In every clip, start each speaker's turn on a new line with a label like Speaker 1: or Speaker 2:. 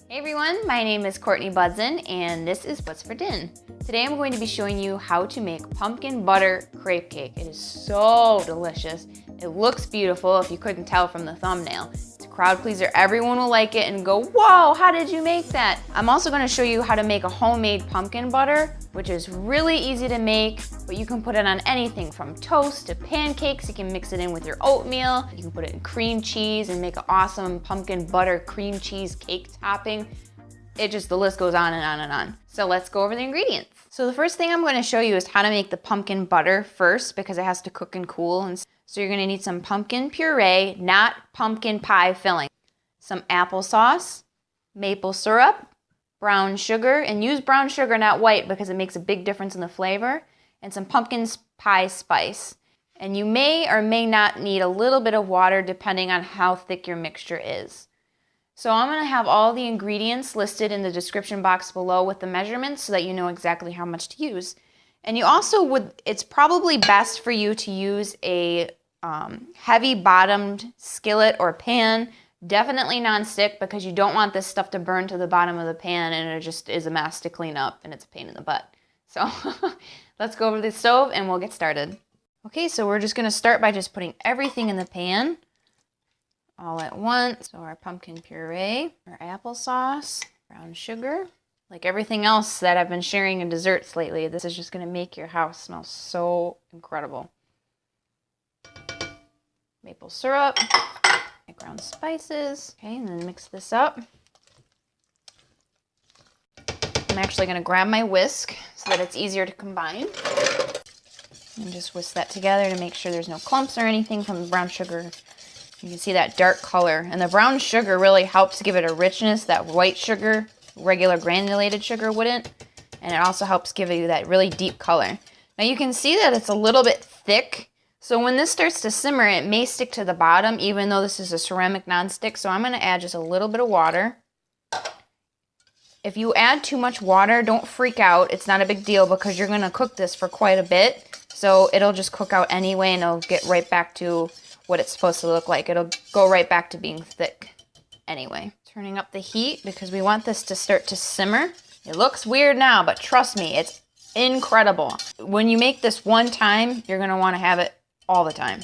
Speaker 1: Hey everyone, my name is Courtney Budzyn and this is What's for Din. Today I'm going to be showing you how to make pumpkin butter crepe cake. It is so delicious. It looks beautiful if you couldn't tell from the thumbnail. It's a crowd pleaser, everyone will like it and go, whoa, how did you make that? I'm also going to show you how to make a homemade pumpkin butter, which is really easy to make, but you can put it on anything from toast to pancakes. You can mix it in with your oatmeal. You can put it in cream cheese and make an awesome pumpkin butter cream cheese cake topping. The list goes on and on and on. So let's go over the ingredients. So the first thing I'm going to show you is how to make the pumpkin butter first because it has to cook and cool. And so you're going to need some pumpkin puree, not pumpkin pie filling, some applesauce, maple syrup, brown sugar, and use brown sugar, not white, because it makes a big difference in the flavor, and some pumpkin pie spice. And you may or may not need a little bit of water depending on how thick your mixture is. So I'm going to have all the ingredients listed in the description box below with the measurements so that you know exactly how much to use. And you also it's probably best for you to use a heavy bottomed skillet or pan, definitely non-stick, because you don't want this stuff to burn to the bottom of the pan and it just is a mess to clean up and it's a pain in the butt. So let's go over the stove and we'll get started. Okay, so we're just going to start by just putting everything in the pan all at once. So our pumpkin puree, our applesauce, brown sugar. Like everything else that I've been sharing in desserts lately, this is just going to make your house smell so incredible. Maple syrup, ground spices. Okay, and then mix this up. I'm actually going to grab my whisk so that it's easier to combine. And just whisk that together to make sure there's no clumps or anything from the brown sugar. You can see that dark color. And the brown sugar really helps give it a richness that white sugar, regular granulated sugar wouldn't. And it also helps give you that really deep color. Now you can see that it's a little bit thick. So when this starts to simmer, it may stick to the bottom, even though this is a ceramic nonstick. So I'm going to add just a little bit of water. If you add too much water, don't freak out. It's not a big deal because you're going to cook this for quite a bit. So it'll just cook out anyway and it'll get right back to what it's supposed to look like. It'll go right back to being thick anyway. Turning up the heat because we want this to start to simmer. It looks weird now, but trust me, it's incredible. When you make this one time, you're going to want to have it all the time.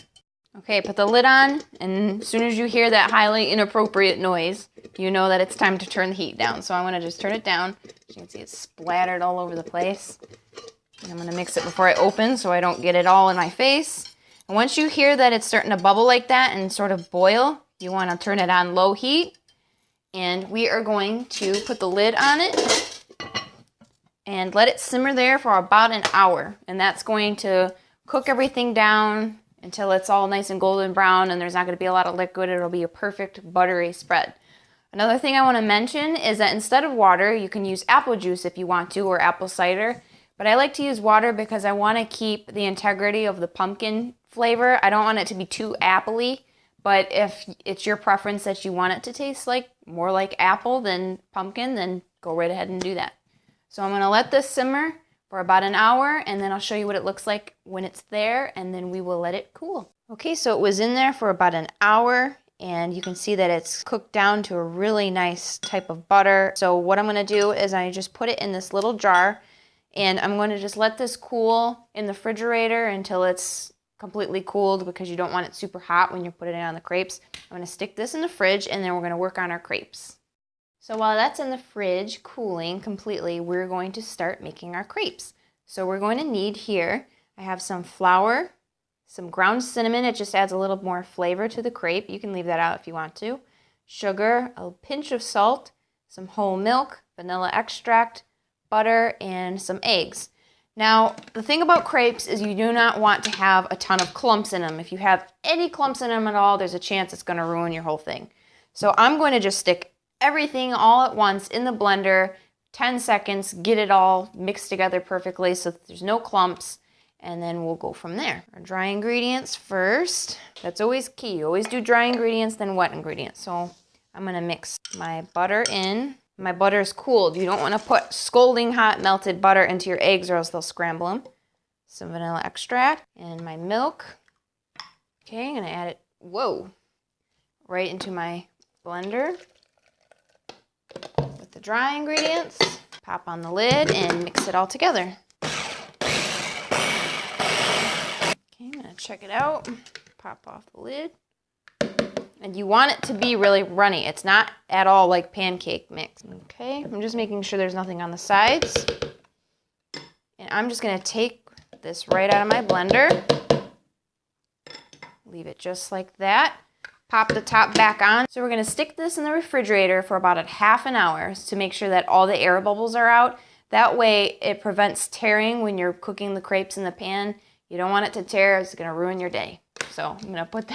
Speaker 1: Okay, put the lid on, and as soon as you hear that highly inappropriate noise, you know that it's time to turn the heat down. So I'm going to just turn it down. As you can see, it's splattered all over the place. And I'm going to mix it before I open so I don't get it all in my face. And once you hear that it's starting to bubble like that and sort of boil, you want to turn it on low heat. And we are going to put the lid on it and let it simmer there for about an hour. And that's going to cook everything down until it's all nice and golden brown and there's not going to be a lot of liquid. It'll be a perfect buttery spread. Another thing I want to mention is that instead of water, you can use apple juice if you want to, or apple cider. But I like to use water because I want to keep the integrity of the pumpkin flavor. I don't want it to be too appley, but if it's your preference that you want it to taste like more like apple than pumpkin, then go right ahead and do that. So I'm going to let this simmer for about an hour, and then I'll show you what it looks like when it's there, and then we will let it cool. Okay, so it was in there for about an hour, and you can see that it's cooked down to a really nice type of butter. So what I'm going to do is I just put it in this little jar, and I'm going to just let this cool in the refrigerator until it's completely cooled because you don't want it super hot when you're putting it on the crepes. I'm going to stick this in the fridge, and then we're going to work on our crepes. So while that's in the fridge cooling completely, we're going to start making our crepes. So we're going to need here, I have some flour, some ground cinnamon. It just adds a little more flavor to the crepe. You can leave that out if you want to. Sugar, a pinch of salt, some whole milk, vanilla extract, butter, and some eggs. Now, the thing about crepes is you do not want to have a ton of clumps in them. If you have any clumps in them at all, there's a chance it's going to ruin your whole thing. So I'm going to just stick everything all at once in the blender, 10 seconds, get it all mixed together perfectly so that there's no clumps, and then we'll go from there. Our dry ingredients first. That's always key. You always do dry ingredients, then wet ingredients. So I'm going to mix my butter in. My butter is cooled. You don't want to put scalding hot melted butter into your eggs or else they'll scramble them. Some vanilla extract and my milk. Okay, I'm going to add it, right into my blender. dry ingredients, pop on the lid, and mix it all together. Okay, I'm gonna check it out. Pop off the lid. And you want it to be really runny. It's not at all like pancake mix. Okay, I'm just making sure there's nothing on the sides. And I'm just gonna take this right out of my blender. Leave it just like that. Pop the top back on. So we're gonna stick this in the refrigerator for about a half an hour to make sure that all the air bubbles are out. That way it prevents tearing when you're cooking the crepes in the pan. You don't want it to tear, it's gonna ruin your day. So I'm gonna put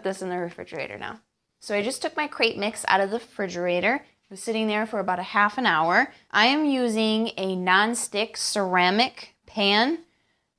Speaker 1: this in the refrigerator now. So I just took my crepe mix out of the refrigerator. It was sitting there for about a half an hour. I am using a non-stick ceramic pan.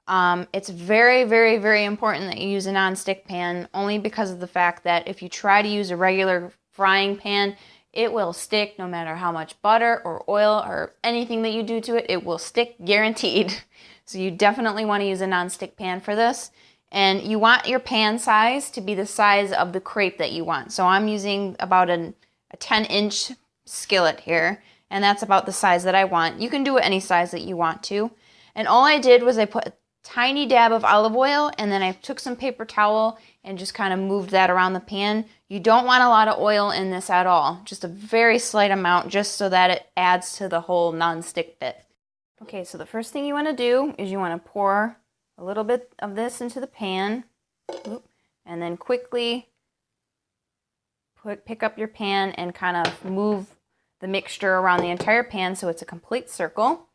Speaker 1: It's very, very, very important that you use a non-stick pan, only because of the fact that if you try to use a regular frying pan, it will stick no matter how much butter or oil or anything that you do to it, it will stick guaranteed. So you definitely want to use a non-stick pan for this. And you want your pan size to be the size of the crepe that you want. So I'm using about a 10-inch skillet here, and that's about the size that I want. You can do it any size that you want to. And all I did was I put a tiny dab of olive oil, and then I took some paper towel and just kind of moved that around the pan. You don't want a lot of oil in this at all, just a very slight amount, just so that it adds to the whole non-stick bit. Okay, so the first thing you want to do is you want to pour a little bit of this into the pan, and then quickly pick up your pan and kind of move the mixture around the entire pan so it's a complete circle.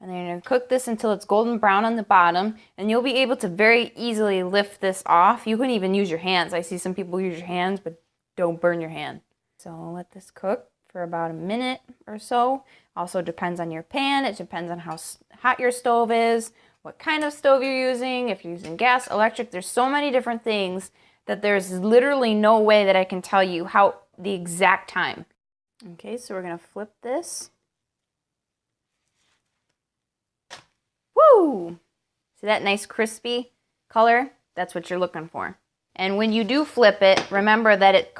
Speaker 1: And then you're going to cook this until it's golden brown on the bottom, and you'll be able to very easily lift this off. You can even use your hands. I see some people use your hands, but don't burn your hand. So I'll let this cook for about a minute or so. Also depends on your pan. It depends on how hot your stove is, what kind of stove you're using, if you're using gas, electric. There's so many different things that there's literally no way that I can tell you the exact time. Okay, so we're gonna flip this. Woo! See that nice crispy color? That's what you're looking for. And when you do flip it, remember that it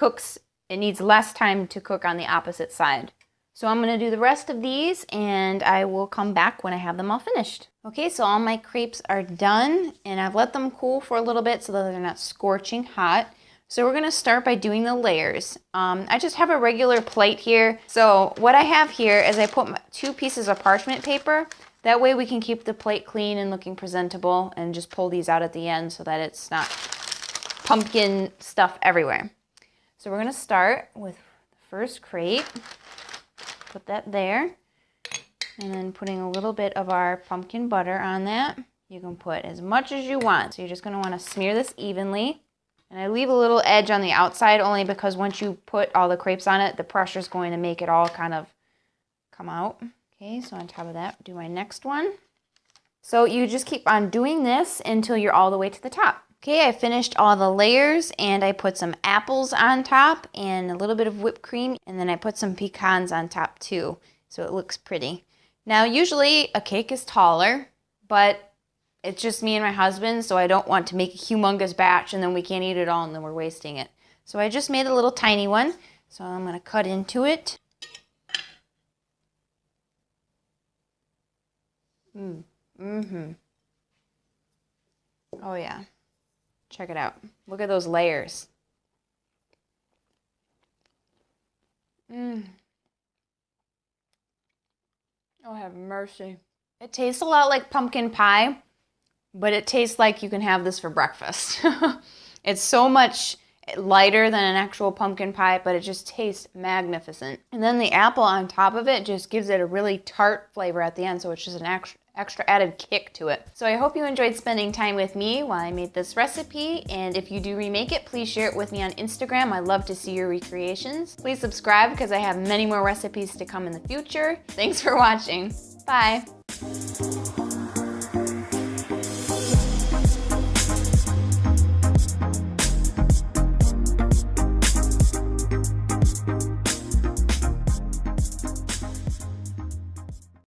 Speaker 1: needs less time to cook on the opposite side. So I'm going to do the rest of these, and I will come back when I have them all finished. Okay, so all my crepes are done, and I've let them cool for a little bit so that they're not scorching hot. So we're going to start by doing the layers. I just have a regular plate here. So what I have here is I put 2 pieces of parchment paper. That way we can keep the plate clean and looking presentable, and just pull these out at the end so that it's not pumpkin stuff everywhere. So we're going to start with the first crepe. Put that there, and then putting a little bit of our pumpkin butter on that. You can put as much as you want. So you're just going to want to smear this evenly. And I leave a little edge on the outside only because once you put all the crepes on it, the pressure is going to make it all kind of come out. Okay, so on top of that, do my next one. So you just keep on doing this until you're all the way to the top. Okay, I finished all the layers, and I put some apples on top and a little bit of whipped cream, and then I put some pecans on top too, so it looks pretty. Now, usually a cake is taller, but it's just me and my husband, so I don't want to make a humongous batch and then we can't eat it all and then we're wasting it. So I just made a little tiny one, so I'm going to cut into it. Oh yeah. Check it out. Look at those layers. Oh, have mercy. It tastes a lot like pumpkin pie, but it tastes like you can have this for breakfast. It's so much lighter than an actual pumpkin pie, but it just tastes magnificent. And then the apple on top of it just gives it a really tart flavor at the end, so it's just an extra added kick to it. So I hope you enjoyed spending time with me while I made this recipe, and if you do remake it, please share it with me on Instagram. I love to see your recreations. Please subscribe because I have many more recipes to come in the future. Thanks for watching. Bye.